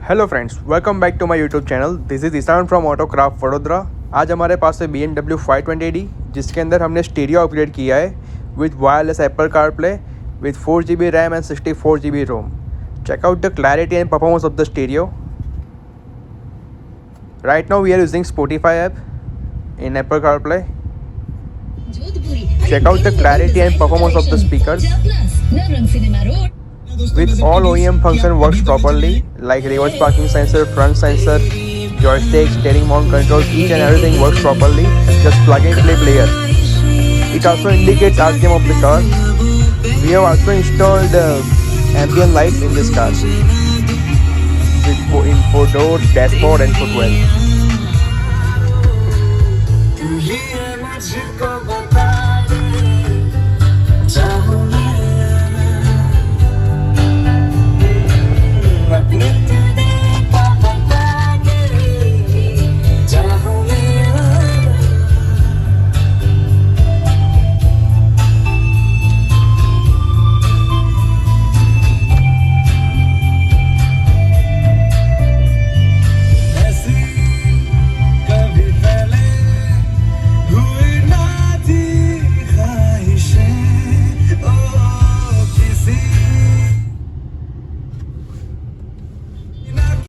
Hello friends, welcome back to my YouTube channel. This is Ishan from Autocraft Vadodara. आज हमारे पास है BMW 520D, जिसके अंदर हमने स्टीरियो अपग्रेड किया है with wireless Apple CarPlay with 4 GB RAM and 64 GB ROM. Check out the clarity and performance of the stereo. Right now we are using Spotify app in Apple CarPlay. Check out the clarity and performance of the speakers. With all OEM function works properly, like reverse parking sensor, front sensor, joystick, steering mount controls, each and everything works properly. Just plug and play player. It also indicates RPM of the car. We have also installed ambient lights in this car in 4 doors, dashboard and footwell.